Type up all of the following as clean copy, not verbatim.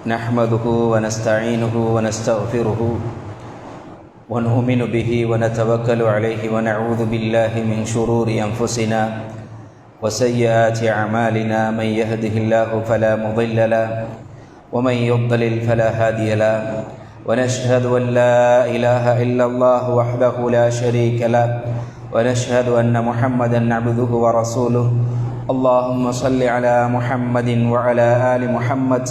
نحمده ونستعينه ونستغفره ونؤمن به ونتوكل عليه ونعوذ بالله من شرور أنفسنا وسيئات أعمالنا. من يهده الله فلا مضل له ومن يضلل فلا هادي له، ونشهد أن لا إله إلا الله وحده لا شريك له، ونشهد أن محمدا عبده ورسوله. اللهم صل على محمد وعلى آل محمد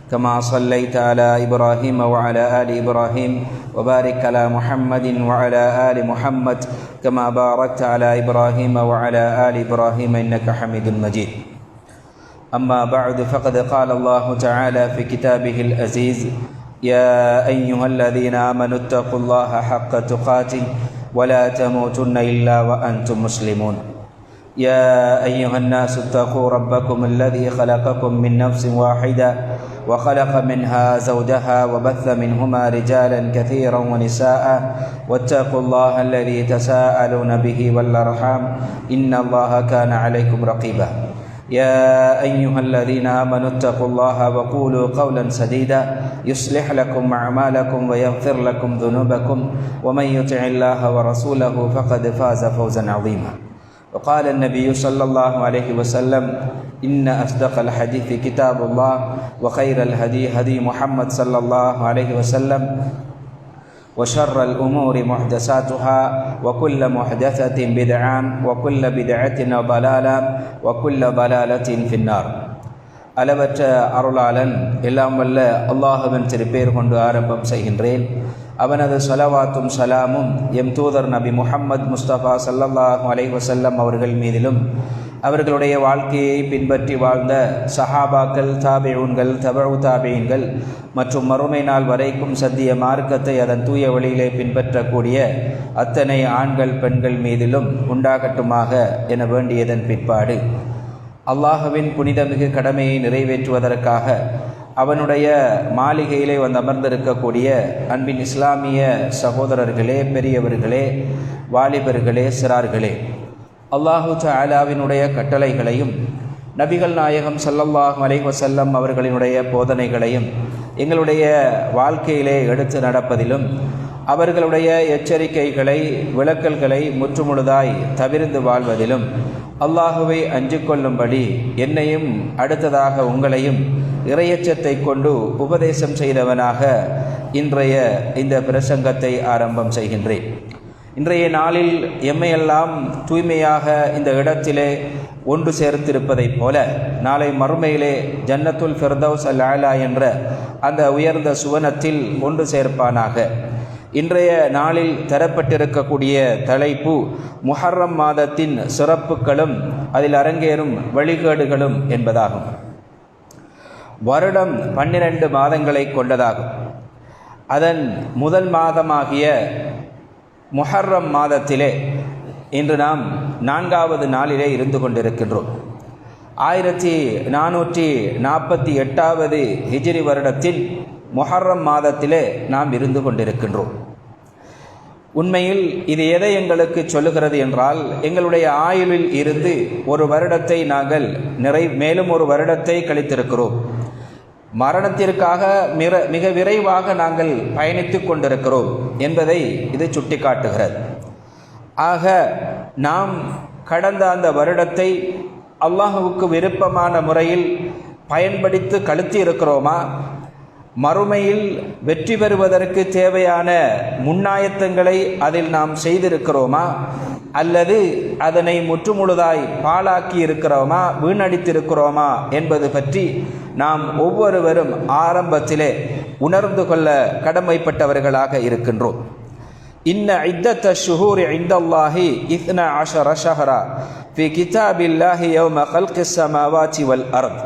كما صليت على إبراهيم وعلى آل إبراهيم، وبارك على محمد وعلى آل محمد كما باركت على إبراهيم وعلى آل إبراهيم إنك حميد مجيد. أما بعد، فقد قال الله تعالى في كتابه العزيز: يا أيها الذين آمنوا اتقوا الله حق تقاته ولا تموتن إلا وأنتم مسلمون. يا أيها الناس اتقوا ربكم الذي خلقكم من نفس واحدة وخلق منها زوجها وبث منهما رجالا كثيرا ونساء، واتقوا الله الذي تساءلون به والأرحام إن الله كان عليكم رقيبا. يا أيها الذين آمنوا اتقوا الله وقولوا قولا سديدا يصلح لكم أعمالكم ويغفر لكم ذنوبكم، ومن يطع الله ورسوله فقد فاز فوزا عظيما. وقال النبي صلى الله عليه وسلم: إن أصدق الحديث كتاب الله، وخير الهدي هدي محمد صلى الله عليه وسلم، وشر الأمور محدثاتها، وكل محدثة بدعة، وكل بدعة ضلالة، وكل ضلالة في النار. அளவற்ற அருளாளன் எல்லாம் வல்ல அல்லாஹ்வின் திருப்பெயர் கொண்டு ஆரம்பம் செய்கின்றேன். அவனது ஸலவாத்தும் சலாமும் எம் தூதர் நபி முஹம்மது முஸ்தபா ஸல்லல்லாஹு அலைஹி வஸல்லம் அவர்கள் மீதிலும், அவர்களுடைய வாழ்க்கையை பின்பற்றி வாழ்ந்த சஹாபாக்கள், தாபிஊன்கள், தபஉ தாபிஈன்கள் மற்றும் மறுமை நாள் வரைக்கும் சத்திய மார்க்கத்தை அதன் தூய வழியிலே பின்பற்றக்கூடிய அத்தனை ஆண்கள் பெண்கள் மீதிலும் உண்டாகட்டுமாக என வேண்டியதன் பிற்பாடு, அல்லாஹ்வின் புனிதமிகு கடமையை நிறைவேற்றுவதற்காக அவனுடைய மாளிகையிலே வந்து அமர்ந்திருக்கக்கூடிய அன்பின் இஸ்லாமிய சகோதரர்களே, பெரியவர்களே, வாலிபர்களே, சிறார்களே, அல்லாஹு தஆலாவினுடைய கட்டளைகளையும் நபிகள் நாயகம் ஸல்லல்லாஹு அலைஹி வஸல்லம் அவர்களினுடைய போதனைகளையும் எங்களுடைய வாழ்க்கையிலே எடுத்து நடப்பதிலும், அவர்களுடைய எச்சரிக்கைகளை விளக்கல்களை முற்றுமுழுதாய் தவிர்த்து வாழ்வதிலும் அல்லாஹுவை அஞ்சு கொள்ளும்படி என்னையும் அடுத்ததாக உங்களையும் இறையச்சத்தை கொண்டு உபதேசம் செய்தவனாக இன்றைய இந்த பிரசங்கத்தை ஆரம்பம் செய்கின்றேன். இன்றைய நாளில் எம்மையெல்லாம் தூய்மையாக இந்த இடத்திலே ஒன்று சேர்த்திருப்பதைப் போல, நாளை மறுமையிலே ஜன்னத்துல் ஃபிர்தௌஸ் அல் ஆலா என்ற அந்த உயர்ந்த சுவனத்தில் ஒன்று சேர்ப்பானாக. இன்றைய நாளில் தரப்பட்டிருக்கக்கூடிய தலைப்பு முஹர்ரம் மாதத்தின் சிறப்புகளும் அதில் அரங்கேறும் வழிகேடுகளும் என்பதாகும். வருடம் 12 மாதங்களை கொண்டதாகும். அதன் முதல் மாதமாகிய முஹர்ரம் மாதத்திலே இன்று நாம் 4வது நாளிலே இருந்து கொண்டிருக்கின்றோம். 1448வது ஹிஜ்ரி வருடத்தில் முஹர்ரம் மாதத்திலே நாம் இருந்து கொண்டிருக்கின்றோம். உண்மையில் இது எதை எங்களுக்கு சொல்லுகிறது என்றால், எங்களுடைய ஆயுளில் இருந்து ஒரு வருடத்தை நாங்கள் மேலும் ஒரு வருடத்தை கழித்திருக்கிறோம். மரணத்திற்காக மிக விரைவாக நாங்கள் பயணித்து கொண்டிருக்கிறோம் என்பதை இது சுட்டி காட்டுகிறது. ஆக நாம் கடந்த அந்த வருடத்தை அல்லாஹுவுக்கு விருப்பமான முறையில் பயன்படுத்தி கழித்து இருக்கிறோமா? மறுமையில் வெற்றி பெறுவதற்கு தேவையான முன்னாயத்தங்களை அதில் நாம் செய்திருக்கிறோமா? அல்லது அதனை முற்றுமுழுதாய் பாழாக்கி இருக்கிறோமா, வீணடித்திருக்கிறோமா என்பது பற்றி நாம் ஒவ்வொருவரும் ஆரம்பத்திலே உணர்ந்து கொள்ள கடமைப்பட்டவர்களாக இருக்கின்றோம். இன்ன இத்தத்த ஷுஹூரி இந்தல்லாஹி 12 ஷஹரா ஃபி கிதாபில்லாஹி யௌம கல்கிஸ் ஸமாவாதி வல் அர்த்.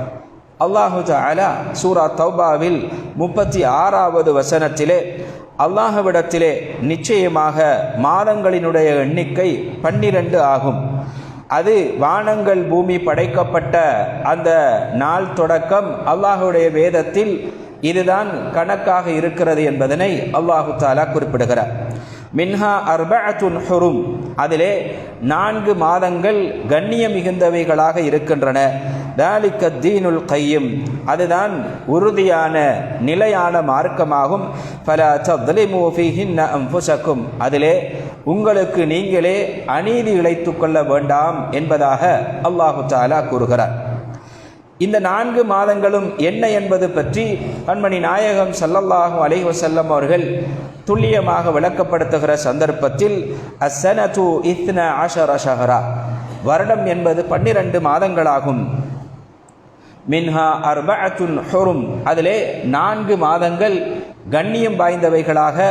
அல்லாஹு தஆலா சூரா தௌபாவில் 36வது வசனத்திலே அல்லாஹ்விடத்திலே நிச்சயமாக மாதங்களினுடைய எண்ணிக்கை 12 ஆகும். அது வானங்கள் பூமி படைக்கப்பட்ட அந்த நாள் தொடக்கம் அல்லாஹுடைய வேதத்தில் இதுதான் கணக்காக இருக்கிறது என்பதனை அல்லாஹு தஆலா குறிப்பிடுகிறார். மின்ஹா அர்பஅத்துன் ஹுரும், அதிலே 4 மாதங்கள் கண்ணிய மிகுந்தவைகளாக இருக்கின்றன. தாலிக தீனுல் கையும், அதுதான் உறுதியான நிலையான மார்க்கமாகும். ஃபலா தத்லிமு ஃபீஹின்ன அன்ஃபுஸக்கும், அதிலே உங்களுக்கு நீங்களே அநீதி இழைத்துக் கொள்ள வேண்டாம் என்பதாக அல்லாஹு தஆலா கூறுகிறார். இந்த 4 மாதங்களும் என்ன என்பது பற்றி கண்மணி நாயகம் ஸல்லல்லாஹு அலைஹி வஸல்லம் அவர்கள் துல்லியமாக விளக்கப்படுத்துகிற சந்தர்ப்பத்தில் அஸ்ஸனது 12 ஷஹரா, வருடம் என்பது 12 மாதங்களாகும். மின்ஹா அர்பஅத்துன் ஹுரும், அதிலே 4 மாதங்கள் கண்ணியம் வாய்ந்தவைகளாக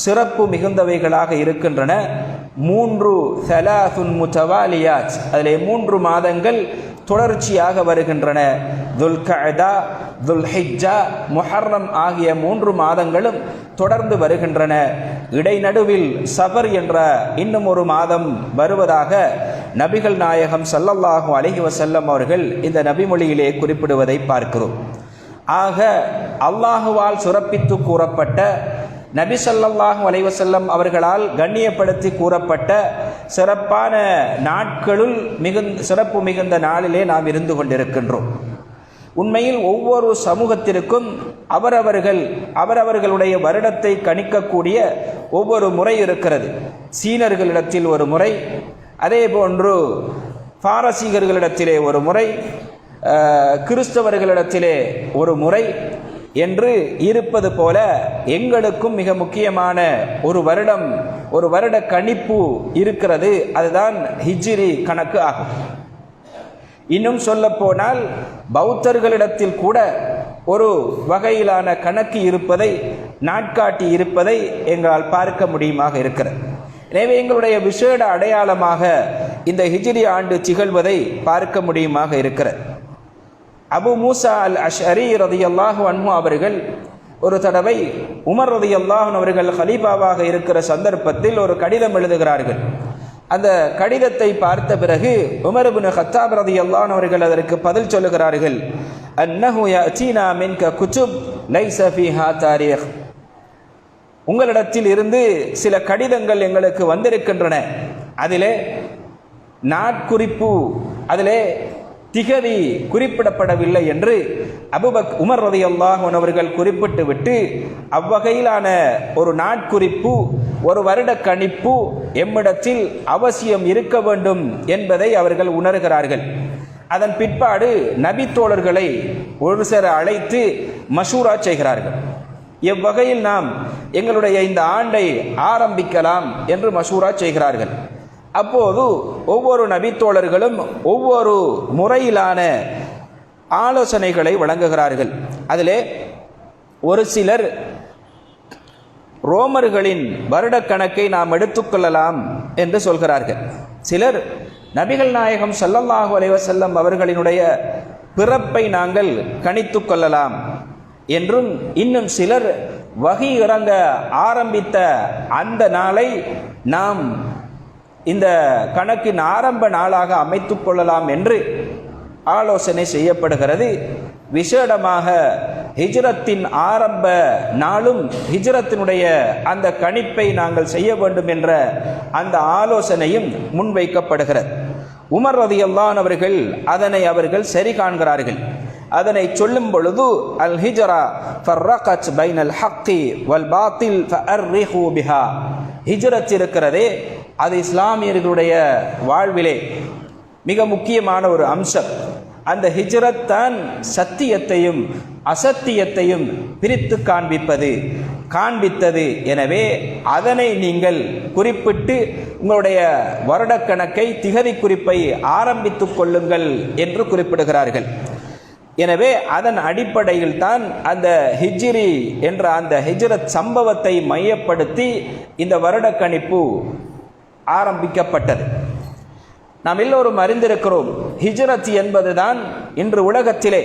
சிறப்பு மிகுந்தவைகளாக இருக்கின்றன. 3 முத்தவாலியாத், அதிலே 3 மாதங்கள் தொடர்ச்சியாக வருகின்றன. துல்கஅதா, துல்ஹிஜ்ஜா, முஹர்ரம் ஆகிய 3 மாதங்களும் தொடர்ந்து வருகின்றன. இடைநடுவில் சஃபர் என்ற இன்னும் ஒரு மாதம் வருவதாக நபிகள் நாயகம் ஸல்லல்லாஹு அலைஹி வஸல்லம் அவர்கள் இந்த நபிமொழியிலே குறிப்பிடுவதை பார்க்கிறோம். ஆக அல்லாஹுவால் சுரப்பித்து கூறப்பட்ட, நபி ஸல்லல்லாஹு அலைஹி வஸல்லம் அவர்களால் கண்ணியப்படுத்தி கூறப்பட்ட சிறப்பான நாட்களுள் சிறப்பு மிகுந்த நாளிலே நாம் இருந்து கொண்டிருக்கின்றோம். உண்மையில் ஒவ்வொரு சமூகத்திற்கும் அவரவர்களுடைய வருடத்தை கணிக்கக்கூடிய ஒவ்வொரு முறை இருக்கிறது. சீனர்களிடத்தில் ஒரு முறை, அதே போன்று பாரசீகர்களிடத்திலே ஒரு முறை, கிறிஸ்தவர்களிடத்திலே ஒரு முறை என்று இருப்பது போல எங்களுக்கும் மிக முக்கியமான ஒரு வருட கணிப்பு இருக்கிறது. அதுதான் ஹிஜ்ரி கணக்கு ஆகும். இன்னும் சொல்ல போனால் பௌத்தர்களிடத்தில் கூட ஒரு வகையிலான கணக்கு இருப்பதை, நாட்காட்டி இருப்பதை எங்களால் பார்க்க முடியுமாக இருக்கிறது. எனவே எங்களுடைய விசேட அடையாளமாக இந்த ஹிஜ்ரி ஆண்டு திகழ்வதை பார்க்க முடியுமாக இருக்கிறது. அபு மூசா அல் அஷ்அரி ரலியல்லாஹு அன்ஹு அவர்கள் ஒரு தடவை உமர் ரலியல்லாஹு அன்ஹு அவர்கள் ஹலீஃபாவாக இருக்கிற சந்தர்ப்பத்தில் ஒரு கடிதம் எழுதுகிறார்கள். அந்த கடிதத்தை பார்த்த பிறகு உமர் இப்னு கத்தாப் ரலியல்லாஹு அன்ஹு அவர்கள் அதற்கு பதில் சொல்லுகிறார்கள். அன்னஹு யஅதீனா மின்க குதுப் லைஸ ஃபீஹா தாரீக், உங்களிடத்தில் இருந்து சில கடிதங்கள் எங்களுக்கு வந்திருக்கின்றன, அதிலே நாட்குறிப்பு, அதிலே திகதி குறிப்பிடப்படவில்லை என்று உமர் ரலியல்லாஹு அன்ஹு அவர்கள் குறிப்பிட்டு விட்டு, அவ்வகையிலான ஒரு நாட்குறிப்பு, ஒரு வருட கணிப்பு எம்மிடத்தில் அவசியம் இருக்க வேண்டும் என்பதை அவர்கள் உணர்கிறார்கள். அதன் பிற்பாடு நபி தோழர்களை ஒரு சேர அழைத்து மஷூரா செய்கிறார்கள். எவ்வகையில் நாம் எங்களுடைய இந்த ஆண்டை ஆரம்பிக்கலாம் என்று மஷூரா செய்கிறார்கள். அப்போது ஒவ்வொரு நபித்தோழர்களும் ஒவ்வொரு முறையிலான ஆலோசனைகளை வழங்குகிறார்கள். அதிலே ஒரு சிலர் ரோமர்களின் வருட கணக்கை நாம் எடுத்துக்கொள்ளலாம் என்று சொல்கிறார்கள். சிலர் நபிகள் நாயகம் ஸல்லல்லாஹு அலைஹி வஸல்லம் அவர்களினுடைய பிறப்பை நாங்கள் கணித்து கொள்ளலாம் என்றும், இன்னும் சிலர் வஹி இறங்க ஆரம்பித்த அந்த நாளை நாம் இந்த கணக்கின் ஆரம்ப நாளாக அமைத்துக் கொள்ளலாம் என்று ஆலோசனை செய்யப்படுகிறது. விசேடமாக ஹிஜ்ரத்தின் ஆரம்ப நாளும் ஹிஜ்ரத்தினுடைய அந்த கணிப்பை நாங்கள் செய்ய வேண்டும் என்ற அந்த ஆலோசனையும் முன்வைக்கப்படுகிறது. உமர் ரலியல்லாஹு அன்ஹு அவர்கள் அதனை சரி காண்கிறார்கள். அதனை சொல்லும் பொழுது அல் ஹிஜ்ரா ஃபர்ரகத் பைனல் ஹக்கி வல் பாத்தில் ஃபஅர்ரிஹு பிஹா, ஹிஜ்ரத் இருக்கிறதே அது இஸ்லாமியர்களுடைய வாழ்விலே மிக முக்கியமான ஒரு அம்சம். அந்த ஹிஜ்ரத் தான் சத்தியத்தையும் அசத்தியத்தையும் பிரித்து காண்பித்தது. எனவே அதனை நீங்கள் குறிப்பிட்டு உங்களுடைய வருடக்கணக்கை, திகதி குறிப்பை ஆரம்பித்துக் கொள்ளுங்கள் என்று குறிப்பிடுகிறார்கள். எனவே அதன் அடிப்படையில் தான் அந்த ஹிஜ்ரி என்ற அந்த ஹிஜ்ரத் சம்பவத்தை மையப்படுத்தி இந்த வருட கணிப்பு ஆரம்பிக்கப்பட்டது. நாம் எல்லோரும் அறிந்திருக்கிறோம், ஹிஜ்ரத் என்பதுதான் இன்று உலகத்திலே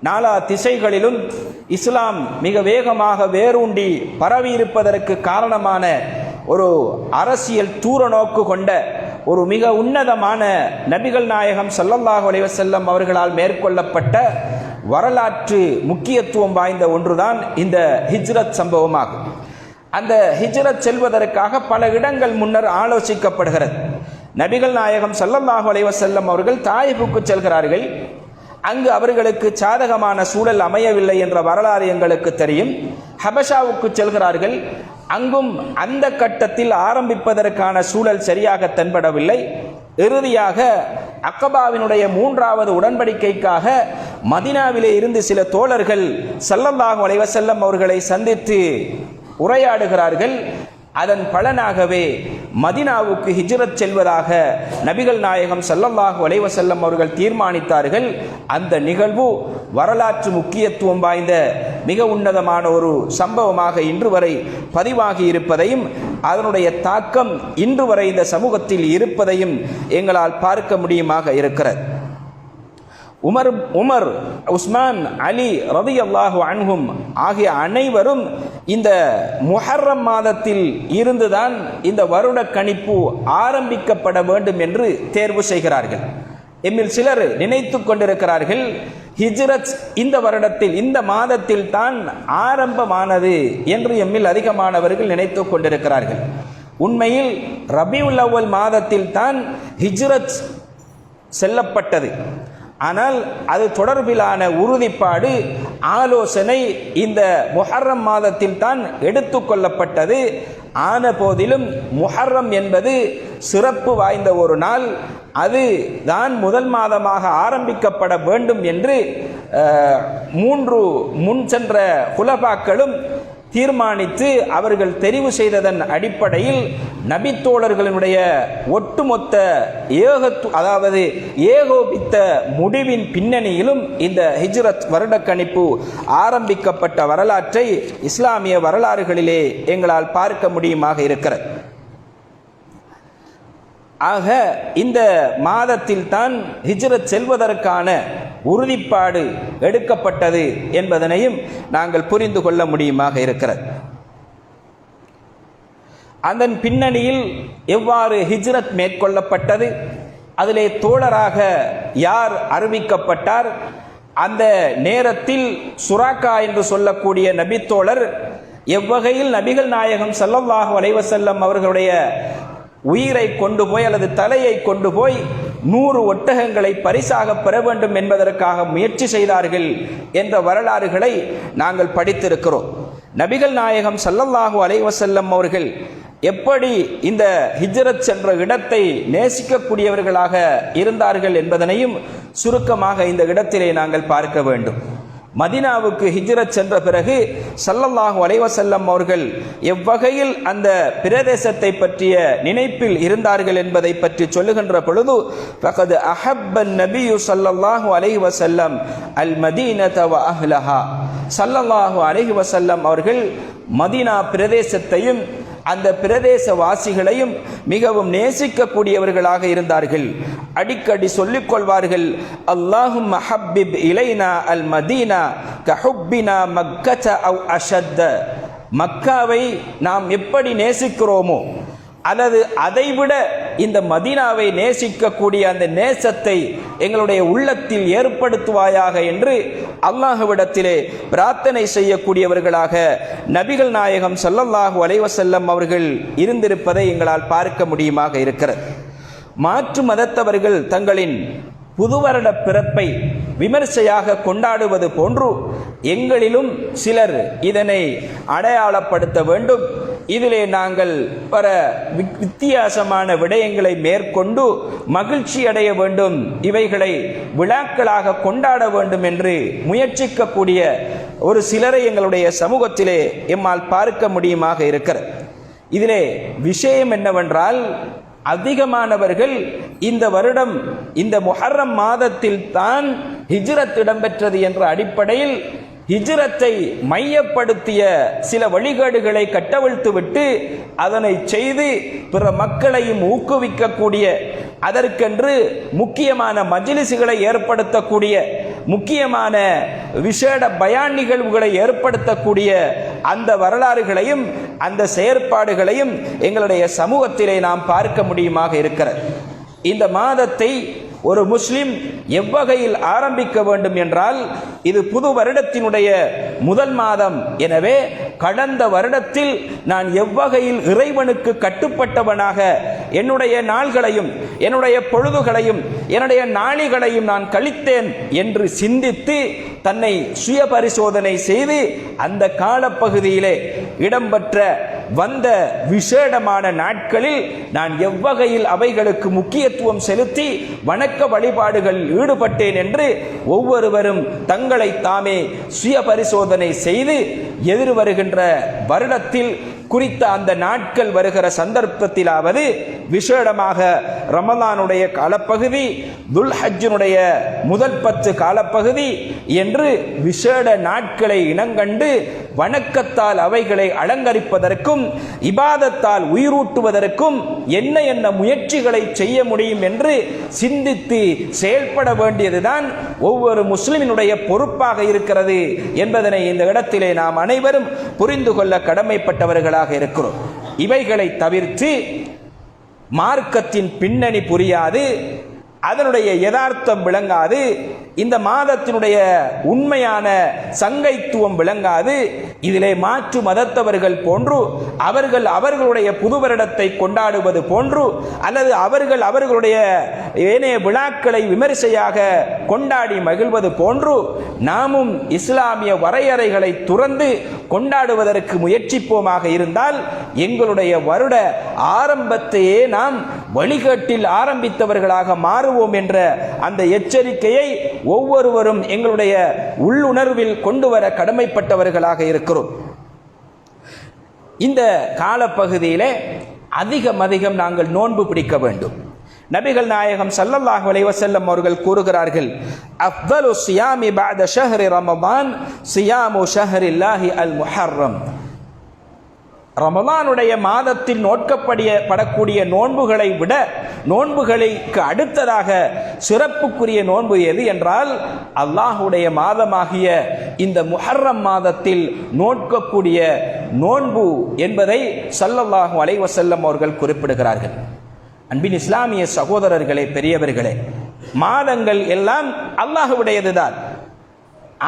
நாலா திசைகளிலும் இஸ்லாம் மிக வேகமாக வேரூண்டி பரவி இருப்பதற்கு காரணமான ஒரு அரசியல் தூர நோக்கு கொண்ட ஒரு மிக உன்னதமான நபிகள் நாயகம் ஸல்லல்லாஹு அலைஹி வஸல்லம் அவர்களால் மேற்கொள்ளப்பட்ட வரலாற்று முக்கியத்துவம் வாய்ந்த ஒன்றுதான் இந்த ஹிஜ்ரத் சம்பவமாகும். அந்த ஹிஜ்ரத் செல்வதற்காக பல இடங்கள் முன்னர் ஆலோசிக்கப்படுகிறது. நபிகள் நாயகம் ஸல்லல்லாஹு அலைஹி வஸல்லம் அவர்கள் தாயிஃபுக்கு செல்கிறார்கள். அங்கு அவர்களுக்கு சாதகமான சூழல் அமையவில்லை என்ற வரலாறு எங்களுக்கு தெரியும். ஹபஷாவுக்கு செல்கிறார்கள். அங்கும் அந்த கட்டத்தில் ஆரம்பிப்பதற்கான சூழல் சரியாக தென்படவில்லை. இறுதியாக அக்கபாவினுடைய 3வது உடன்படிக்கைக்காக மதீனாவிலே இருந்து சில தோழர்கள் ஸல்லல்லாஹு அலைஹி வஸல்லம் அவர்களை சந்தித்து உரையாடுகிறார்கள். அதன் பலனாகவே மதீனாவுக்கு ஹிஜ்ரத் செல்வதாக நபிகள் நாயகம் ஸல்லல்லாஹு அலைஹி வஸல்லம் அவர்கள் தீர்மானித்தார்கள். அந்த நிகழ்வு வரலாற்று முக்கியத்துவம் வாய்ந்த மிக உன்னதமான ஒரு சம்பவமாக இன்று வரை பதிவாகி இருப்பதையும் அதனுடைய தாக்கம் இன்று வரை இந்த சமூகத்தில் இருப்பதையும் எங்களால் பார்க்க முடியுமாக இருக்கிறது. உமர், உஸ்மான், அலி ரலியல்லாஹு அன்ஹும் ஆகிய அனைவரும் இந்த முஹர்ரம் மாதத்தில் இருந்துதான் இந்த வருட கணிப்பு ஆரம்பிக்கப்பட வேண்டும் என்று தேர்வு செய்கிறார்கள். எம்மில் சிலர் நினைத்து கொண்டிருக்கிறார்கள், ஹிஜ்ரத் இந்த வருடத்தில் இந்த மாதத்தில் தான் ஆரம்பமானது என்று எம்மில் அதிகமானவர்கள் நினைத்து கொண்டிருக்கிறார்கள். உண்மையில் ரபியுல் அவ்வல் மாதத்தில் தான் ஹிஜ்ரத் செல்லப்பட்டது. ஆனால் அது தொடர்பிலான உறுதிப்பாடு, ஆலோசனை இந்த முஹர்ரம் மாதத்தில் தான் எடுத்துக்கொள்ளப்பட்டது. ஆன போதிலும் முஹர்ரம் என்பது சிறப்பு வாய்ந்த ஒரு நாள், அது தான் முதல் மாதமாக ஆரம்பிக்கப்பட வேண்டும் என்று 3 முன் சென்ற குலபாக்களும் தீர்மானித்து அவர்கள் தெரிவு செய்ததன் அடிப்படையில் நபித்தோழர்களினுடைய ஒட்டுமொத்த ஏகோபித்த முடிவின் பின்னணியிலும் இந்த ஹிஜ்ரத் வருட கணிப்பு ஆரம்பிக்கப்பட்ட வரலாற்றை இஸ்லாமிய வரலாறுகளிலே எங்களால் பார்க்க முடியுமாக இருக்கிறது. ஆக இந்த மாதத்தில் தான் ஹிஜ்ரத் செல்வதற்கான உறுதிப்பாடு எடுக்கப்பட்டது என்பதனையும் நாங்கள் புரிந்து கொள்ள முடியுமாக இருக்கிறது. அதன் பின்னணியில் எவ்வாறு ஹிஜ்ரத் மேற்கொள்ளப்பட்டது, அதிலே தோழராக யார் அறிவிக்கப்பட்டார், அந்த நேரத்தில் சுராக்கா என்று சொல்லக்கூடிய நபித்தோழர் எவ்வகையில் நபிகள் நாயகம் ஸல்லல்லாஹு அலைஹி வஸல்லம் அவர்களுடைய உயிரை கொண்டு போய் அல்லது தலையை கொண்டு போய் 100 ஒட்டகங்களை பரிசாக பெற வேண்டும் என்பதற்காக முயற்சி செய்தார்கள் என்ற வரலாறுகளை நாங்கள் படித்திருக்கிறோம். நபிகள் நாயகம் ஸல்லல்லாஹு அலைஹி வஸல்லம் அவர்கள் எப்படி இந்த ஹிஜ்ரத் சென்ற இடத்தை நேசிக்கக்கூடியவர்களாக இருந்தார்கள் என்பதனையும் சுருக்கமாக இந்த இடத்திலே நாங்கள் பார்க்க வேண்டும். மதீனாவுக்கு ஹிஜ்ரத் சென்ற பிறகு ஸல்லல்லாஹு அலைஹி வஸல்லம் அவர்கள் எவ்வகையில் அந்த பிரதேசத்தை பற்றிய நினைப்பில் இருந்தார்கள் என்பதை பற்றி சொல்லுகின்ற பொழுது, ஃபகத் அஹப்பன் நபியு ஸல்லல்லாஹு அலைஹி வஸல்லம் அல் மதீனத வ அஹ்லஹா, ஸல்லல்லாஹு அலைஹி வஸல்லம் அவர்கள் மதீனா பிரதேசத்தையும் அந்த பிரதேச வாசிகளையும் மிகவும் நேசிக்கக்கூடியவர்களாக இருந்தார்கள். அடிக்கடி சொல்லிக் கொள்வார்கள், அல்லாஹும்ம ஹப்பிப் இலைனா அல் மதீனா கஹுப்பினா மக்கத அவ் அஷத்த. மக்காவை நாம் எப்படி நேசிக்கிறோமோ அல்லது அதைவிட இந்த மதீனாவை நேசிக்கக்கூடிய அந்த நேசத்தை எங்களுடைய உள்ளத்தில் ஏற்படுத்துவாயாக என்று அல்லாஹ்விடத்திலே பிரார்த்தனை செய்யக்கூடியவர்களாக நபிகள் நாயகம் ஸல்லல்லாஹு அலைஹி வஸல்லம் அவர்கள் இருந்திருப்பதை எங்களால் பார்க்க முடியுமாக இருக்கிறது. மாற்று மதத்தவர்கள் தங்களின் புதுவருட பிறப்பை விமர்சையாக கொண்டாடுவது போன்று எங்களிலும் சிலர் இதனை அடையாளப்படுத்த வேண்டும், இதிலே நாங்கள் பல வித்தியாசமான விடயங்களை மேற்கொண்டு மகிழ்ச்சி அடைய வேண்டும், இவைகளை விழாக்களாக கொண்டாட வேண்டும் என்று முயற்சிக்கக்கூடிய ஒரு சிலரை எங்களுடைய சமூகத்திலே எம்மால் பார்க்க முடியுமாக இருக்கிறது. இதிலே விஷயம் என்னவென்றால், அதிகமானவர்கள் இந்த வருடம் இந்த முஹர்ரம் மாதத்தில் தான் ஹிஜ்ரத் இடம்பெற்றது என்ற அடிப்படையில் ஹிஜ்ரத்தை மையப்படுத்திய சில வழிகேடுகளை கட்டவிழ்த்துவிட்டு அதனை செய்து பிற மக்களையும் ஊக்குவிக்கக்கூடிய, அதற்கென்று முக்கியமான மஜ்லிஸ்களை ஏற்படுத்தக்கூடிய, முக்கியமான விசேட பயான் நிகழ்வுகளை ஏற்படுத்தக்கூடிய அந்த வரலாறுகளையும் அந்த செயற்பாடுகளையும் எங்களுடைய சமூகத்திலே நாம் பார்க்க முடியுமாக இருக்கிறது. இந்த மாதத்தை ஒரு முஸ்லிம் எவ்வகையில் ஆரம்பிக்க வேண்டும் என்றால், இது புது வருடத்தினுடைய முதல் மாதம். எனவே கடந்த வருடத்தில் நான் எவ்வகையில் இறைவனுக்கு கட்டுப்பட்டவனாக என்னுடைய நாள்களையும் என்னுடைய பொழுதுகளையும் என்னுடைய நாளிகளையும் நான் கழித்தேன் என்று சிந்தித்து தன்னை சுய பரிசோதனை செய்து அந்த காலப்பகுதியிலே இடம்பெற்ற வந்த விசேடமான நாட்களில் நான் எவ்வகையில் அவைகளுக்கு முக்கியத்துவம் செலுத்தி வணக்க வழிபாடுகள் ஈடுபட்டேன் என்று ஒவ்வொருவரும் தங்களை தாமே சுய பரிசோதனை செய்து எதிர் வருகின்ற வருடத்தில் குறித்த அந்த நாட்கள் வருகிற சந்தர்ப்பத்திலாவது விசேடமாக ரமலானுடைய காலப்பகுதி, துல்ஹஜ்ஜினுடைய முதல் 10 காலப்பகுதி என்று விசேட நாட்களை இனங்கண்டு வணக்கத்தால் அவைகளை அலங்கரிப்பதற்கும் இபாதத்தால் உயிரூட்டுவதற்கும் என்ன முயற்சிகளை செய்ய முடியும் என்று சிந்தித்து செயல்பட வேண்டியதுதான் ஒவ்வொரு முஸ்லிமினுடைய பொறுப்பாக இருக்கிறது என்பதனை இந்த இடத்திலே நாம் அனைவரும் புரிந்து கொள்ள கடமைப்பட்டவர்களாக இருக்கிறோம். இவைகளை தவிர்த்து மார்க்கத்தின் பின்னணி புரியாது, அதனுடைய யதார்த்தம் விளங்காது, இந்த மாதத்தினுடைய உண்மையான சங்கைத்துவம் விளங்காது, இதிலே மாற்று மதத்தவர்கள் போன்று அவர்களுடைய புது வருடத்தை கொண்டாடுவது போன்று அல்லது அவர்களுடைய ஏனைய விழாக்களை விமரிசையாக கொண்டாடி மகிழ்வது போன்று நாமும் இஸ்லாமிய வரையறைகளை துறந்து கொண்டாடுவதற்கு முயற்சிப்போமாக இருந்தால் எங்களுடைய வருட ஆரம்பத்தையே நாம் வழிகேட்டில் ஆரம்பித்தவர்களாக மாறுவோம் என்ற அந்த எச்சரிக்கையை ஒவ்வொருவரும் எங்களுடைய உள்ளுணர்வில் கொண்டு வர கடமைப்பட்டவர்களாக இருக்கிறோம். இந்த காலப்பகுதியிலே அதிகம் நாங்கள் நோன்பு பிடிக்க வேண்டும். நபிகள் நாயகம் ஸல்லல்லாஹு அலைஹி வஸல்லம் அவர்கள் கூறுகிறார்கள், அஃதலு ஸியாமி பஅத ஷஹ்ரி ரமதான் ஸியாமு ஷஹ்ரில்லாஹி அல் முஹர்ரம். ரமலானுடைய மாதத்தில் நோட்கப்படக்கூடிய நோன்புகளை விட நோன்புகளுக்கு அடுத்ததாக சிறப்புக்குரிய நோன்பு எது என்றால் அல்லாஹுடைய மாதமாகிய இந்த முஹர்ரம் மாதத்தில் நோட்கக்கூடிய நோன்பு என்பதை ஸல்லல்லாஹு அலைஹி வஸல்லம் அவர்கள் குறிப்பிடுகிறார்கள். அன்பின் இஸ்லாமிய சகோதரர்களே, பெரியவர்களே, மாதங்கள் எல்லாம் அல்லாஹ்வுடையதுதான்.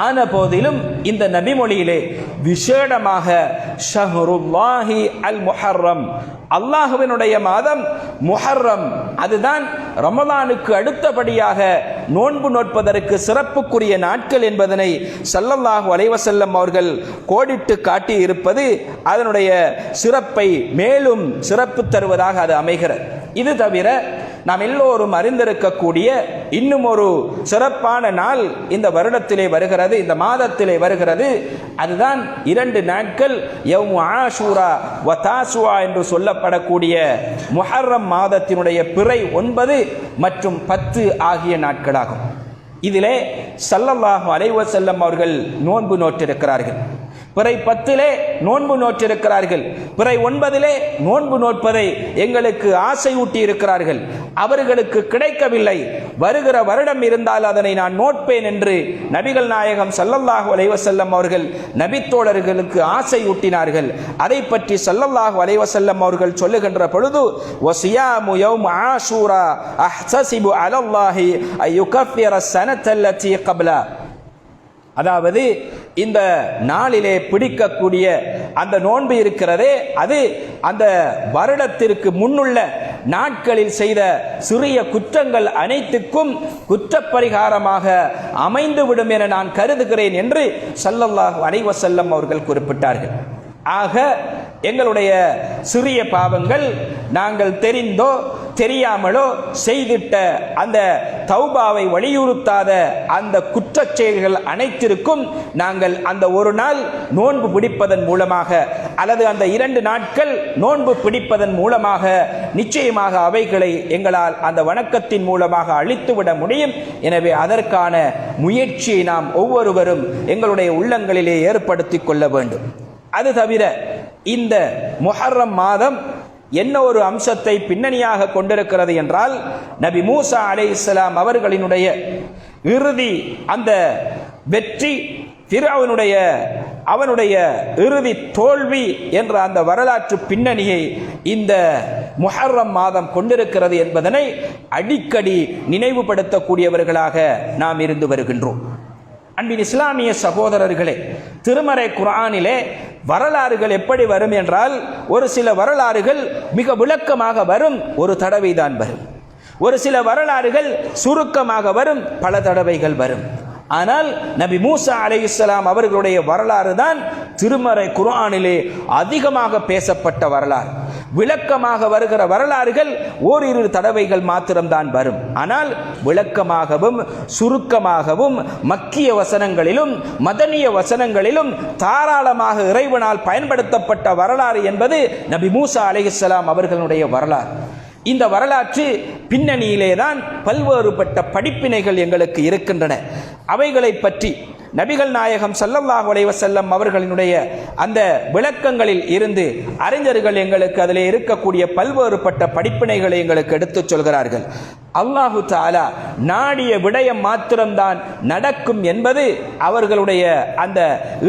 ஆன போதிலும் இந்த நபிமொழியிலே விசேடமாக ஷஹ்ருல்லாஹி அல் முஹர்ரம், அல்லாஹுவினுடைய மாதம் முஹர்ரம், அதுதான் ரமலானுக்கு அடுத்தபடியாக நோன்பு நோட்பதற்கு சிறப்புக்குரிய நாட்கள் என்பதனை ஸல்லல்லாஹு அலைஹி வஸல்லம் அவர்கள் கோடிட்டு காட்டி இருப்பது அதனுடைய சிறப்பை மேலும் சிறப்பு தருவதாக அது அமைகிறது. இது தவிர நாம் எல்லோரும் அறிந்திருக்கக்கூடிய இன்னும் ஒரு சிறப்பான நாள் இந்த வருடத்திலே வருகிறது, இந்த மாதத்திலே வருகிறது. அதுதான் 2 நாட்கள் யௌமு ஆஷூரா வ தாசுஆ என்று சொல்லப்படக்கூடிய முஹர்ரம் மாதத்தினுடைய பிறை 9 மற்றும் 10 ஆகிய நாட்களாகும். இதிலே ஸல்லல்லாஹு அலைஹி வஸல்லம் அவர்கள் நோன்பு நோற்றிருக்கிறார்கள். பிறை 10 நோன்பு நோற்றிருக்கிறார்கள். பிறை 9 நோன்பு நோட்பதை எங்களுக்கு ஆசையூட்டி இருக்கிறார்கள். அவர்களுக்கு கிடைக்கவில்லை. வருகிற வருடம் இருந்தால் அதனை நான் நோட்பேன் என்று நபிகள் நாயகம் ஸல்லல்லாஹு அலைஹி வஸல்லம் அவர்கள் நபித்தோழர்களுக்கு ஆசையூட்டினார்கள். அதை பற்றி ஸல்லல்லாஹு அலைஹி வஸல்லம் அவர்கள் சொல்லுகின்ற பொழுது, வஸியாமு யௌம் ஆஷூரா அஹ்தஸிபு அலல்லாஹி அய்யுகஃபிர ஸனத்தல்லதி கப்லா. அதாவது இந்த நாளிலே பிடிக்கக்கூடிய அந்த நோன்பு இருக்கிறதே, அது அந்த வருடத்திற்கு முன்னுள்ள நாட்களில் செய்த சிறிய குற்றங்கள் அனைத்துக்கும் குற்றப்பரிகாரமாக அமைந்துவிடும் என நான் கருதுகிறேன் என்று ஸல்லல்லாஹு அலைஹி வஸல்லம் அவர்கள் குறிப்பிட்டார்கள். ஆக எங்களுடைய சிறிய பாவங்கள் நாங்கள் தெரிந்தோ தெரியாமலோ செய்திட்ட அந்த தௌபாவை வலியுறுத்தாத அந்த குற்றச் செயல்கள் அனைத்திற்கும் நாங்கள் அந்த ஒரு நாள் நோன்பு பிடிப்பதன் மூலமாக அல்லது அந்த 2 நாட்கள் நோன்பு பிடிப்பதன் மூலமாக நிச்சயமாக அவைகளை எங்களால் அந்த வணக்கத்தின் மூலமாக அழித்துவிட முடியும். எனவே அதற்கான முயற்சியை நாம் ஒவ்வொருவரும் எங்களுடைய உள்ளங்களிலே ஏற்படுத்திக் கொள்ள வேண்டும். அது தவிர இந்த முஹர்ரம் மாதம் என்ன ஒரு அம்சத்தை பின்னணியாக கொண்டிருக்கிறது என்றால், நபி மூசா அலைஹிஸ்ஸலாம் அவர்களினுடைய இறுதி அந்த வெற்றி, அவனுடைய இறுதி தோல்வி என்ற அந்த வரலாற்று பின்னணியை இந்த முஹர்ரம் மாதம் கொண்டிருக்கிறது என்பதனை அடிக்கடி நினைவுபடுத்தக்கூடியவர்களாக நாம் இருந்து வருகின்றோம். அன்பின் இஸ்லாமிய சகோதரர்களே, திருமறை குர்ஆனிலே வரலாறுகள் எப்படி வரும் என்றால், ஒரு சில வரலாறுகள் மிக விளக்கமாக வரும், ஒரு தடவை தான் வரும். ஒரு சில வரலாறுகள் சுருக்கமாக வரும், பல தடவைகள் வரும். ஆனால் நபி மூசா அலைஹிஸ்ஸலாம் அவர்களுடைய வரலாறு தான் திருமறை குர்ஆனிலே அதிகமாக பேசப்பட்ட வரலாறு. விளக்கமாக வருகிற வரலாறுகள் ஓரிரு தடவைகள் மாத்திரம்தான் வரும். ஆனால் விளக்கமாகவும் சுருக்கமாகவும் மக்கிய வசனங்களிலும் மதனிய வசனங்களிலும் தாராளமாக இறைவனால் பயன்படுத்தப்பட்ட வரலாறு என்பது நபி மூசா அலைஹிஸ்ஸலாம் அவர்களுடைய வரலாறு. இந்த வரலாற்று பின்னணியிலேதான் பல்வேறுபட்ட படிப்பினைகள் எங்களுக்கு இருக்கின்றன. அவைகளை பற்றி நபிகள் நாயகம் ஸல்லல்லாஹு அலைஹி வஸல்லம் அவர்களினுடைய அந்த விளக்கங்களில் இருந்து அறிஞர்கள் எங்களுக்கு அதிலே இருக்கக்கூடிய பல்வேறுபட்ட படிப்பினைகளை எங்களுக்கு எடுத்துச் சொல்கிறார்கள். அல்லாஹு தஆலா நாடிய விடயம் மாத்திரம்தான் நடக்கும் என்பது அவர்களுடைய அந்த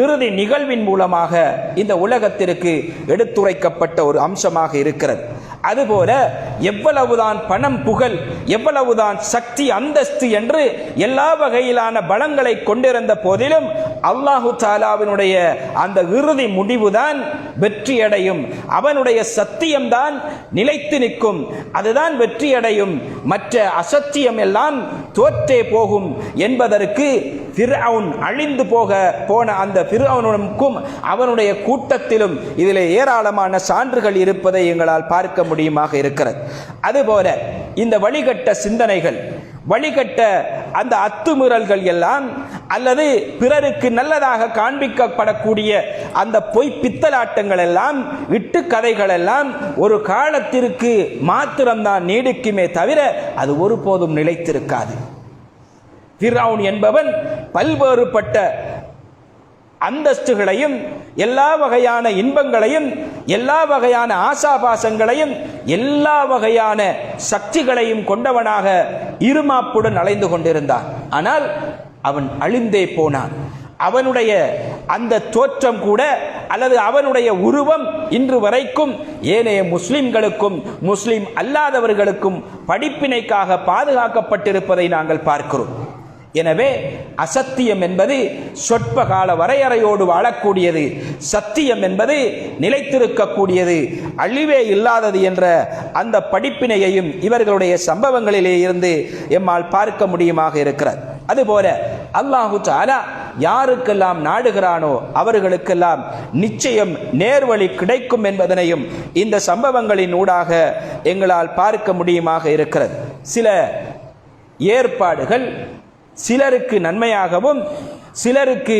இறுதி நிகழ்வின் மூலமாக இந்த உலகத்திற்கு எடுத்துரைக்கப்பட்ட ஒரு அம்சமாக இருக்கிறது. அதுபோல எவ்வளவுதான் பணம் புகழ், எவ்வளவுதான் சக்தி அந்தஸ்து என்று எல்லா வகையிலான பலங்களை கொண்டிருந்த போதிலும் அல்லாஹு தஆலாவினுடைய அந்த இறுதி முடிவுதான் வெற்றியடையும். அவனுடைய சத்தியம்தான் நிலைத்து நிற்கும், அதுதான் வெற்றியடையும். மற்ற அசத்தியம் எல்லாம் தோற்றே போகும் என்பதற்கு ஃபிர்அவுன் அழிந்து போன அந்த ஃபிர்அவுனுக்கும் அவனுடைய கூட்டத்திலும் இதிலே ஏராளமான சான்றுகள் இருப்பதை எங்களால் பார்க்க முடியுமாக இருக்கிறது. அதுபோல இந்த வழிகட்ட சிந்தனைகள், வழிகட்ட அந்த அத்துமீறல்கள் எல்லாம், அல்லது பிறருக்கு நல்லதாக காண்பிக்கப்படக்கூடிய அந்த பொய் பித்தலாட்டங்கள் எல்லாம், இட்டு கதைகள் எல்லாம் ஒரு காலத்திற்கு மாத்திரம்தான் நீடிக்குமே தவிர அது ஒருபோதும் நிலைத்திருக்காது. ஃபிர்அவுன் என்பவன் பல்வேறுபட்ட அந்தஸ்துகளையும் எல்லா வகையான இன்பங்களையும் எல்லா வகையான ஆசாபாசங்களையும் எல்லா வகையான சக்திகளையும் கொண்டவனாக இருமாப்புடன் அலைந்து கொண்டிருந்தான். ஆனால் அவன் அழிந்தே போனான். அவனுடைய அந்த தோற்றம் கூட அல்லது அவனுடைய உருவம் இன்று வரைக்கும் ஏனைய முஸ்லிம்களுக்கும் முஸ்லிம் அல்லாதவர்களுக்கும் படிப்பினைக்காக பாதுகாக்கப்பட்டிருப்பதை நாங்கள் பார்க்கிறோம். எனவே அசத்தியம் என்பது சொற்ப கால வரையறையோடு வாழக்கூடியது, சத்தியம் என்பது நிலைத்திருக்கக்கூடியது, அழிவே இல்லாதது என்ற அந்த படிப்பினையையும் இவர்களுடைய சம்பவங்களிலே இருந்து எம்மால் பார்க்க முடியுமாக இருக்கிறது. அதுபோல அல்லாஹு தஆலா யாருக்கெல்லாம் நாடுகிறானோ அவர்களுக்கெல்லாம் நிச்சயம் நேர்வழி கிடைக்கும் என்பதனையும் இந்த சம்பவங்களின் ஊடாக எங்களால் பார்க்க முடியுமாக இருக்கிறது. சில ஏற்பாடுகள் சிலருக்கு நன்மையாகவும் சிலருக்கு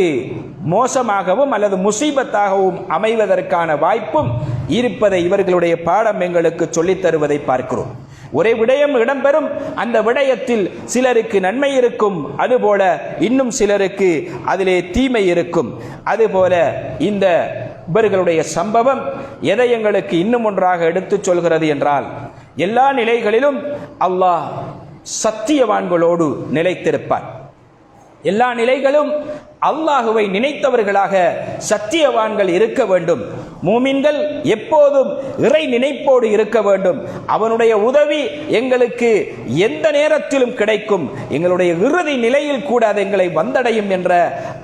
மோசமாகவும் அல்லது முசீபத்தாகவும் அமைவதற்கான வாய்ப்பும் இருப்பதை இவர்களுடைய பாடம் எங்களுக்கு சொல்லித் தருவதை பார்க்கிறோம். ஒரே விடயம் இடம்பெறும், அந்த விடயத்தில் சிலருக்கு நன்மை இருக்கும், அதுபோல இன்னும் சிலருக்கு அதிலே தீமை இருக்கும். அதுபோல இந்த இவர்களுடைய சம்பவம் எதை எங்களுக்கு இன்னும் ஒன்றாக எடுத்துச் சொல்கிறது என்றால், எல்லா நிலைகளிலும் அல்லாஹ் சத்தியவான்களோடு நிலைத்திருப்பார். எல்லா நிலைகளும் அல்லாஹுவை நினைத்தவர்களாக சத்தியவான்கள் இருக்க வேண்டும். மூமின்கள் எப்போதும் இறை நினைப்போடு இருக்க வேண்டும். அவனுடைய உதவி எங்களுக்கு எந்த நேரத்திலும் கிடைக்கும், எங்களுடைய இறுதி நிலையில் கூட அது எங்களை வந்தடையும் என்ற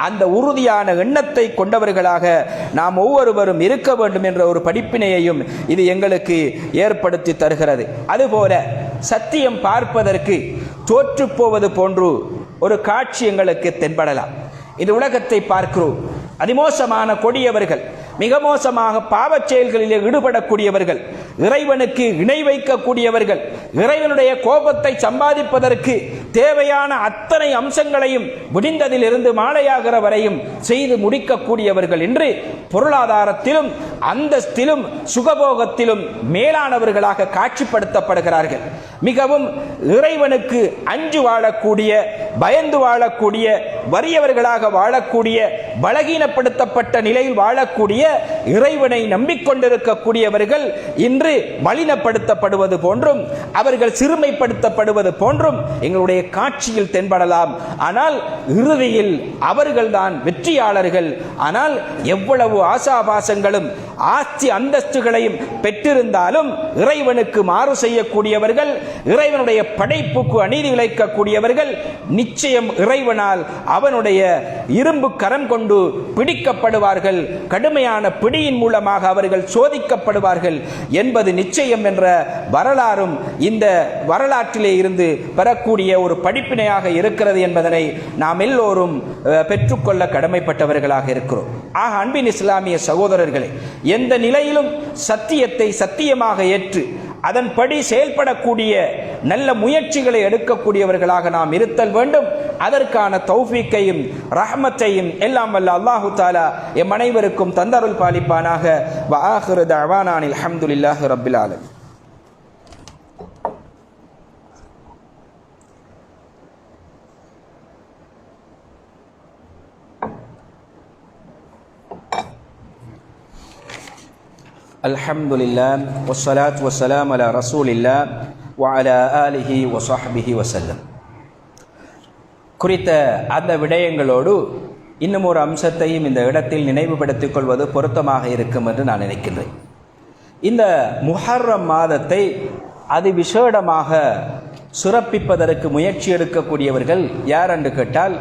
அந்த உறுதியான எண்ணத்தை கொண்டவர்களாக நாம் ஒவ்வொருவரும் இருக்க வேண்டும் என்ற ஒரு படிப்பினையையும் இது எங்களுக்கு ஏற்படுத்தி தருகிறது. அதுபோல சத்தியம் பார்ப்பதற்கு தோற்று போவது போன்று ஒரு காட்சி எங்களுக்கு தென்படலாம். இந்த உலகத்தை பார்க்கிறோம். அதிமோசமான கொடியவர்கள், மிக மோசமாக பாவச் செயல்களிலே ஈடுபடக்கூடியவர்கள், இறைவனுக்கு இணை வைக்கக்கூடியவர்கள், இறைவனுடைய கோபத்தை சம்பாதிப்பதற்கு தேவையான அத்தனை அம்சங்களையும் விடிந்ததிலிருந்து மாலையாகிற வரையும் செய்து முடிக்கக்கூடியவர்கள் என்று பொருளாதாரத்திலும் அந்தஸ்திலும் சுகபோகத்திலும் மேலானவர்களாக காட்சிப்படுத்தப்படுகிறார்கள். மிகவும் இறைவனுக்கு அஞ்சு வாழக்கூடிய, பயந்து வாழக்கூடிய, வறியவர்களாக வாழக்கூடிய, பலகீனப்படுத்தப்பட்ட நிலையில் வாழக்கூடிய, இறைவனை நம்பிக்கொண்டிருக்கக்கூடியவர்கள் இன்று மலினப்படுத்தப்படுவது போன்றும் அவர்கள் சிறுமைப்படுத்தப்படுவது போன்றும் எங்களுடைய காட்சியில் தென்படலாம். ஆனால் இறுதியில் அவர்கள்தான் வெற்றியாளர்கள். ஆனால் எவ்வளவு ஆசாபாசங்களும் ஆட்சி அந்தஸ்துகளையும் பெற்றிருந்தாலும் இறைவனுக்கு மாறு செய்யக்கூடியவர்கள், இறைவனுடைய படைப்புக்கு அநீதி இழைக்கக்கூடியவர்கள் நிச்சயம் இறைவனால் அவனுடைய இரும்பு கரம் கொண்டு பிடிக்கப்படுவார்கள். கடுமையான பிடியின் மூலமாக அவர்கள் சோதிக்கப்படுவார்கள் என்பது நிச்சயம் என்ற வரலாறும் இந்த வரலாற்றிலே இருந்து பெறக்கூடிய ஒரு படிப்பினையாக இருக்கிறது என்பதனை நாம் எல்லோரும் பெற்றுக்கொள்ள கடமைப்பட்டவர்களாக இருக்கிறோம். ஆக அன்பின் இஸ்லாமிய சகோதரர்களே, எந்த நிலையிலும் சத்தியத்தை சத்தியமாக ஏற்று அதன்படி செயல்படக்கூடிய நல்ல முயற்சிகளை எடுக்கக்கூடியவர்களாக நாம் இருத்தல் வேண்டும். அதற்கான தௌஃபீக்கையும் ரஹ்மத்தையும் எல்லாம் வல்ல அல்லாஹு தஆலா எம் அனைவருக்கும் தந்தருள் பாலிப்பானாக. வ ஆகிரு தஅவானா அல்ஹம்துலில்லாஹி ரப்பில் ஆலமீன். அல்ஹம்துலில்லாஹ் வஸ்ஸலாத்து வஸ்ஸலாமு அலா ரசூலில்லாஹ் வ அலா ஆலிஹி வ ஸஹ்பிஹி வஸல்லம். குறித்த அந்த விடயங்களோடு இன்னும் ஒரு அம்சத்தையும் இந்த இடத்தில் நினைவுபடுத்திக் கொள்வது பொருத்தமாக இருக்கும் என்று நான் நினைக்கின்றேன். இந்த முஹர்ரம் மாதத்தை அதிவிசேடமாக சிறப்பிப்பதற்கு முயற்சி எடுக்கக்கூடியவர்கள் யார் என்று கேட்டால்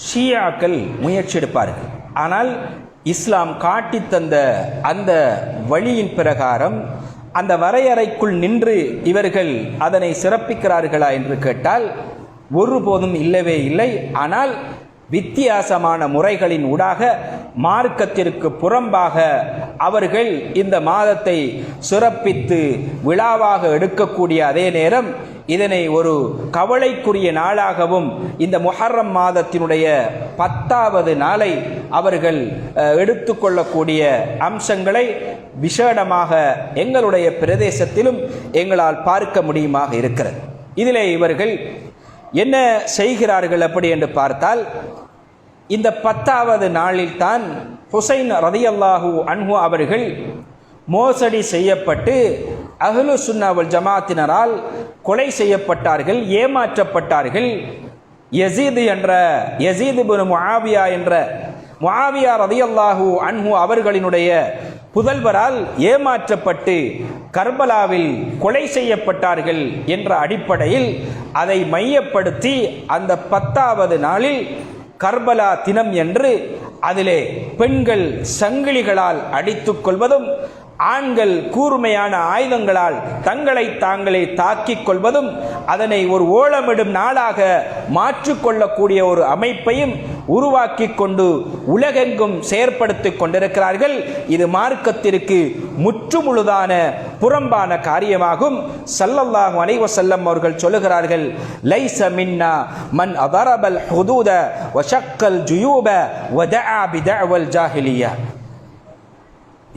ஷியாக்கள் முயற்சி எடுப்பார்கள். ஆனால் இஸ்லாம் காட்டித்தந்த அந்த வழியின் பிரகாரம் அந்த வரையறைக்குள் நின்று இவர்கள் அதனை சிறப்பிக்கிறார்களா என்று கேட்டால் ஒருபோதும் இல்லவே இல்லை. ஆனால் வித்தியாசமான முறைகளின் ஊடாக மார்க்கத்திற்கு புறம்பாக அவர்கள் இந்த மாதத்தை சிறப்பித்து விழாவாக எடுக்கக்கூடிய அதே நேரம் இதனை ஒரு கவலைக்குரிய நாளாகவும் இந்த முஹர்ரம் மாதத்தினுடைய 10வது நாளை அவர்கள் எடுத்துக்கொள்ளக்கூடிய அம்சங்களை விசேடமாக எங்களுடைய பிரதேசத்திலும் எங்களால் பார்க்க முடியுமாக இருக்கிறது. இதிலே இவர்கள் என்ன செய்கிறார்கள் அப்படி என்று பார்த்தால், இந்த 10வது நாளில் தான் ஹுசைன் ரலியல்லாஹு அன்ஹு அவர்கள் மோசடி செய்யப்பட்டு அஹ்லு சுன்னா வல் ஜமாத்தினரால் கொலை செய்யப்பட்டார்கள், ஏமாற்றப்பட்டார்கள். யஸீத் இப்னு முஆவியா என்ற முஆவியா ரலியல்லாஹு அன்ஹு அவர்களினுடைய புதல்வரால் ஏமாற்றப்பட்டு கர்பலாவில் கொலை செய்யப்பட்டார்கள் என்ற அடிப்படையில் அதை மையப்படுத்தி அந்த 10வது நாளில் கர்பலா தினம் என்று அதிலே பெண்கள் சங்கிலிகளால் அடித்துக் கொள்வதும், ஆண்கள் கூர்மையான ஆயுதங்களால் தங்களை தாங்களே தாக்கிக் கொள்வதும், அதனை ஒரு ஓலமிடும் நாளாக மாற்றிக்கொள்ளக்கூடிய ஒரு அமைப்பையும் உருவாக்கி கொண்டு உலகெங்கும் செயற்படுத்திக் கொண்டிருக்கிறார்கள். இது மார்க்கத்திற்கு முற்றுமுழுதான புறம்பான காரியமாகும். ஸல்லல்லாஹு அலைஹி வஸல்லம் அவர்கள் சொல்லுகிறார்கள், லைஸ மின்னா மன் அதரபல் ஹுதூத வ ஷக்கல் ஜுயூப வ தஆ பிதஅவல் ஜாஹிலியா.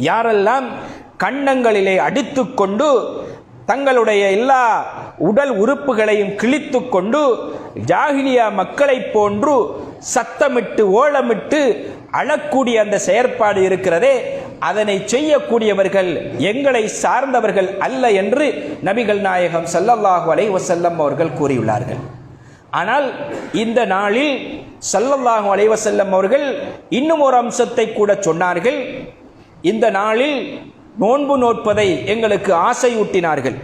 யாரெல்லாம் கன்னங்களிலே அடித்துக்கொண்டு தங்களுடைய எல்லா உடல் உறுப்புகளையும் கிழித்து கொண்டு ஜாஹிலியா மக்களை போன்று சத்தமிட்டு ஓலமிட்டு அழக்கூடிய அந்த செயற்பாடு இருக்கிறதே, அதனை செய்யக்கூடியவர்கள் எங்களை சார்ந்தவர்கள் அல்ல என்று நபிகள் நாயகம் ஸல்லல்லாஹு அலைஹி வஸல்லம் அவர்கள் கூறியுள்ளார்கள். ஆனால் இந்த நாளில் ஸல்லல்லாஹு அலைஹி வஸல்லம் அவர்கள் இன்னும் ஒரு அம்சத்தை கூட சொன்னார்கள். இந்த நாளில் நோன்பு நோட்பதை எங்களுக்கு ஆசையூட்டினார்கள்.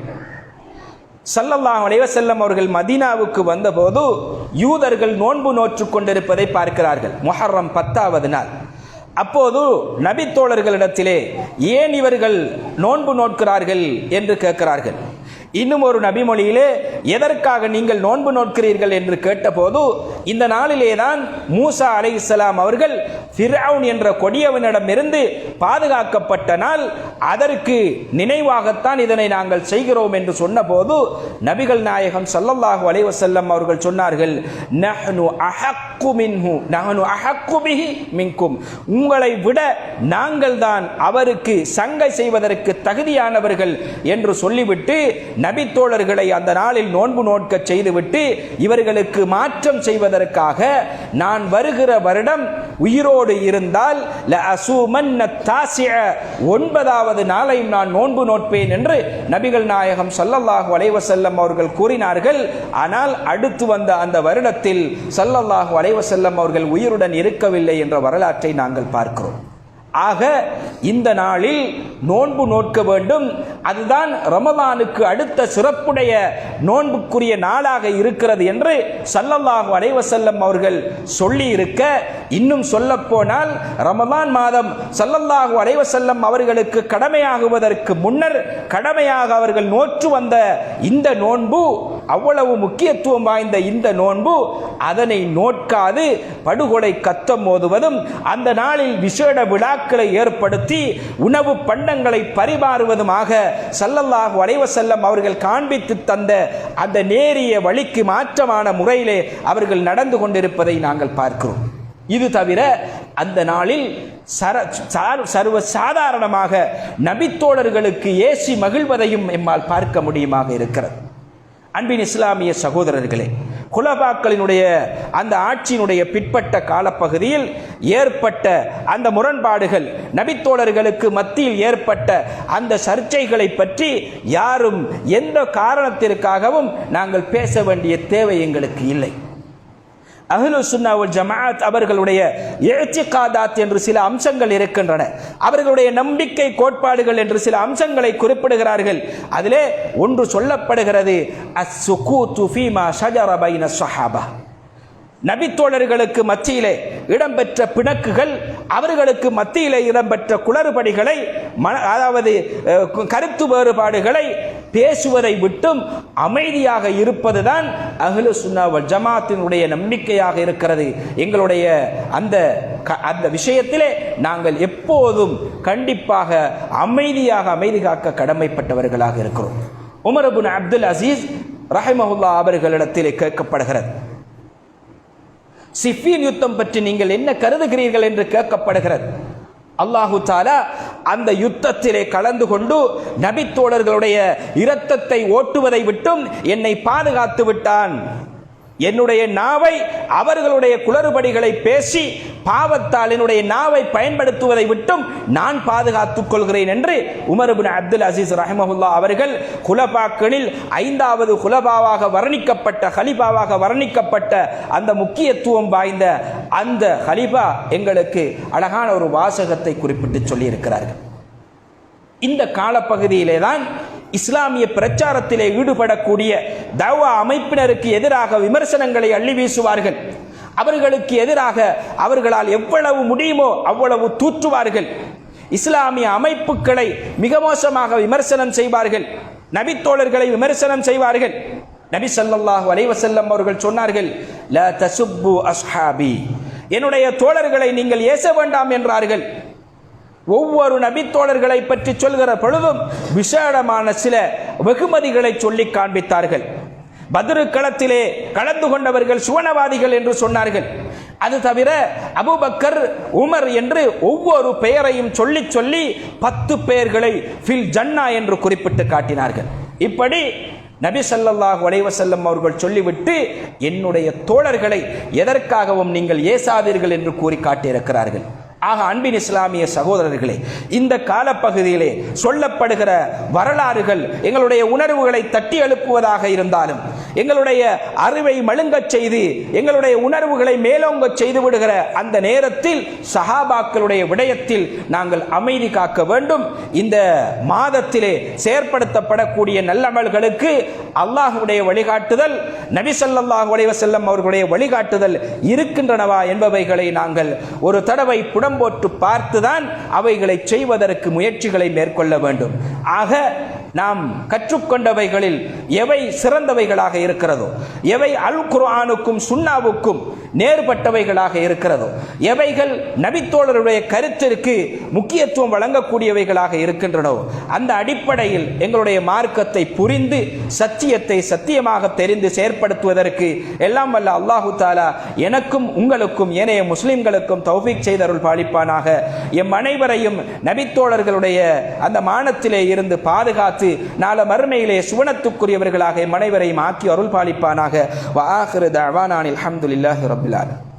ஸல்லல்லாஹு அலைஹி வஸல்லம் அவர்கள் மதீனாவுக்கு வந்தபோது யூதர்கள் நோன்பு நோற்று கொண்டிருப்பதை பார்க்கிறார்கள். முஹர்ரம் 10வது நாள். அப்போது நபி தோழர்களிடத்திலே ஏன் இவர்கள் நோன்பு நோட்கிறார்கள் என்று கேட்கிறார்கள். இன்னும் ஒரு நபிமொழியிலே எதற்காக நீங்கள் நோன்பு நோட்கிறீர்கள் என்று கேட்டபோது, இந்த நாளிலேதான் மூசா அலைஹிஸ்ஸலாம் அவர்கள் ஃபிர்அவுன் என்ற கொடியவனிடமிருந்து பாதுகாக்கப்பட்ட நாள், அதற்கு நினைவாகத்தான் இதனை நாங்கள் செய்கிறோம் என்று சொன்னபோது நபிகள் நாயகம் ஸல்லல்லாஹு அலைஹி வஸல்லம் அவர்கள் சொன்னார்கள், நஹ்னு அஹக்கு பிஹி மின்கும், உங்களை விட நாங்கள் தான் அவருக்கு சங்கை செய்வதற்கு தகுதியானவர்கள் என்று சொல்லிவிட்டு நபி தோழர்களை அந்த நாளில் நோன்பு நோட்க செய்துவிட்டு இவர்களுக்கு மாற்றம் செய்வதற்கு செய்வதற்காக நான் வருகிற வருடம் உயிரோடு இருந்தால் ஒன்பதாவது நாளையும் நான் நோன்பு நோட்பேன் என்று நபிகள் நாயகம் ஸல்லல்லாஹு அலைஹி வஸல்லம் அவர்கள் கூறினார்கள். ஆனால் அடுத்து வந்த அந்த வருடத்தில் ஸல்லல்லாஹு அலைஹி வஸல்லம் அவர்கள் உயிருடன் இருக்கவில்லை என்ற வரலாற்றை நாங்கள் பார்க்கிறோம். ஆக இந்த நாளில் நோன்பு நோட்க வேண்டும். அதுதான் ரமலானுக்கு அடுத்த சிறப்புடைய நோன்புக்குரிய நாளாக இருக்கிறது என்று ஸல்லல்லாஹு அலைஹி வஸல்லம் அவர்கள் சொல்லி இருக்க, இன்னும் சொல்ல போனால் ரமலான் மாதம் ஸல்லல்லாஹு அலைஹி வஸல்லம் அவர்களுக்கு கடமையாகுவதற்கு முன்னர் கடமையாக அவர்கள் நோற்று வந்த இந்த நோன்பு, அவ்வளவு முக்கியத்துவம் வாய்ந்த இந்த நோன்பு, அதனை நோட்காது படுகொலை கத்தம் ஓதுவதும் அந்த நாளில் விசேட விழாக்களை ஏற்படுத்தி உணவு பண்டங்களை பரிமாறுவதுமாக ஸல்லல்லாஹு அலைஹி வஸல்லம் அவர்கள் காண்பித்து தந்த அந்த நேரிய வழிக்கு மாற்றமான முறையிலே அவர்கள் நடந்து கொண்டிருப்பதை நாங்கள் பார்க்கிறோம். இது தவிர அந்த நாளில் சர்வ சாதாரணமாக நபித்தோழர்களுக்கு ஏசி மகிழ்வதையும் எம்மால் பார்க்க முடியுமாக இருக்கிறது. அன்பின் இஸ்லாமிய சகோதரர்களே, குலபாக்களினுடைய அந்த ஆட்சியினுடைய பிற்பட்ட காலப்பகுதியில் ஏற்பட்ட அந்த முரண்பாடுகள், நபித்தோழர்களுக்கு மத்தியில் ஏற்பட்ட அந்த சர்ச்சைகளை பற்றி யாரும் எந்த காரணத்திற்காகவும் நாங்கள் பேச வேண்டிய தேவை எங்களுக்கு இல்லை. அஹ்லுஸ் சுன்னா வல் ஜமாஅத் அவர்களுடைய இஅ்திகாதாத் என்று சில அம்சங்கள் இருக்கின்றன. அவர்களுடைய நம்பிக்கை கோட்பாடுகள் என்று சில அம்சங்களை குறிப்பிடுகிறார்கள். அதிலே ஒன்று சொல்லப்படுகிறது அஸ்ஸுகூது ஃபீமா ஷஜர பைன ஸஹாபா. நபித்தோழர்களுக்கு மத்தியிலே இடம்பெற்ற பிணக்குகள், அவர்களுக்கு மத்தியிலே இடம்பெற்ற குளறுபடிகளை, அதாவது கருத்து வேறுபாடுகளை பேசுவதை விட்டும் அமைதியாக இருப்பதுதான் அஹ்லுஸ் சுன்னா வல் ஜமாஅத்தினுடைய நம்பிக்கையாக இருக்கிறது. எங்களுடைய அந்த விஷயத்திலே நாங்கள் எப்போதும் கண்டிப்பாக அமைதி காக்க கடமைப்பட்டவர்களாக இருக்கிறோம். உமர் இப்னு அப்துல் அசீஸ் ரஹிமஹுல்லாஹ் அவர்களிடத்திலே கேட்கப்படுகிறது, சிஃபீன் யுத்தம் பற்றி நீங்கள் என்ன கருதுகிறீர்கள் என்று கேட்கப்படுகிறது. அல்லாஹு தஆலா அந்த யுத்தத்திலே கலந்து கொண்டு நபித்தோழர்களுடைய இரத்தத்தை ஓட்டுவதை விட்டும் என்னை பாதுகாத்து விட்டான். என்னுடைய நாவை அவர்களுடைய குளறுபடிகளை பேசி பாவத்தால் என்னுடைய நாவை பயன்படுத்துவதை விட்டும் நான் பாதுகாத்துக் கொள்கிறேன் என்று உமர் இப்னு அப்துல் அசீஸ் ரஹிமஹுல்லாஹ் அவர்கள் குலபாக்களில் 5வது குலபாவாக வர்ணிக்கப்பட்ட ஹலீஃபாவாக வர்ணிக்கப்பட்ட அந்த முக்கியத்துவம் வாய்ந்த அந்த ஹலீஃபா எங்களுக்கு அழகான ஒரு வாசகத்தை குறிப்பிட்டு சொல்லி இருக்கிறார்கள். இந்த காலப்பகுதியிலே தான் இஸ்லாமிய பிரச்சாரத்திலே ஈடுபடக்கூடிய தஅவா அமைப்பினருக்கு எதிராக விமர்சனங்களை அள்ளி வீசுவார்கள். அவர்களுக்கு எதிராக அவர்களால் எவ்வளவு முடியுமோ அவ்வளவு தூற்றுவார்கள். இஸ்லாமிய அமைப்புகளை மிக மோசமாக விமர்சனம் செய்வார்கள். நபித்தோழர்களை விமர்சனம் செய்வார்கள். நபி ஸல்லல்லாஹு அலைஹி வஸல்லம் அவர்கள் சொன்னார்கள், லா தசுப்பு அஸ்ஹாபி, என்னுடைய தோழர்களை நீங்கள் ஏச வேண்டாம் என்றார்கள். ஒவ்வொரு நபித்தோழர்களை பற்றி சொல்கிற பொழுதும் விசேடமான சில வெகுமதிகளை சொல்லி காண்பித்தார்கள். பத்ரு களத்திலே கலந்து கொண்டவர்கள் சுவனவாதிகள் என்று சொன்னார்கள். அது தவிர அபூபக்கர், உமர் என்று ஒவ்வொரு பெயரையும் சொல்லி சொல்லி 10 பெயர்களை ஃபில் ஜன்னா என்று குறிப்பிட்டு காட்டினார்கள். இப்படி நபி ஸல்லல்லாஹு அலைஹி வஸல்லம் அவர்கள் சொல்லிவிட்டு என்னுடைய தோழர்களை எதற்காகவும் நீங்கள் ஏசாதீர்கள் என்று கூறி காட்டியிருக்கிறார்கள். ஆக அன்பின் இஸ்லாமிய சகோதரர்களே, இந்த காலப்பகுதியிலே சொல்லப்படுகிற வரலாறுகள் எங்களுடைய உணர்வுகளை தட்டி எழுப்புவதாக இருந்தாலும், எங்களுடைய அறிவை மழுங்கச் செய்து எங்களுடைய உணர்வுகளை மேலோங்க செய்து விடுகிற அந்த நேரத்தில் சஹாபாக்களுடைய விடயத்தில் நாங்கள் அமைதி காக்க வேண்டும். இந்த மாதத்திலே செயற்படுத்தப்படக்கூடிய நல்லமல்களுக்கு அல்லாஹ்வுடைய வழிகாட்டுதல், நபி ஸல்லல்லாஹு அலைஹி வஸல்லம் அவர்களுடைய வழிகாட்டுதல் இருக்கின்றனவா என்பவைகளை நாங்கள் ஒரு தடவை போட்டு பார்த்துதான் அவைகளை செய்வதற்கு முயற்சிகளை மேற்கொள்ள வேண்டும். ஆக நாம் கற்றுக்கொண்டவைகளில் எவை சிறந்தவைகளாக இருக்கிறதோ, எவை அல் குர்ஆனுக்கும் சுன்னாவுக்கும் நேர்பட்டவைகளாக இருக்கிறதோ, எவைகள் நபித்தோழருடைய கருத்திற்கு முக்கியத்துவம் வழங்கக்கூடியவைகளாக இருக்கின்றனோ, அந்த அடிப்படையில் எங்களுடைய மார்க்கத்தை புரிந்து சத்தியத்தை சத்தியமாக தெரிந்து செயற்படுத்துவதற்கு எல்லாம் வல்ல அல்லாஹு தஆலா எனக்கும் உங்களுக்கும் ஏனைய முஸ்லிம்களுக்கும் தௌஃபீக் செய்தருள் பாலிப்பானாக. எம் அனைவரையும் நபித்தோழர்களுடைய அந்த மானத்திலே இருந்து பாதுகாத்து பாதுகாத்து நாள மறுமையிலே சுவனத்துக்குரியவர்களாக மனைவரையும் ஆக்கி அருள் பாலிப்பானாக. வ ஆகிரு தஅவானா அல்ஹம்துலில்லாஹி ரப்பில் ஆலமீன்.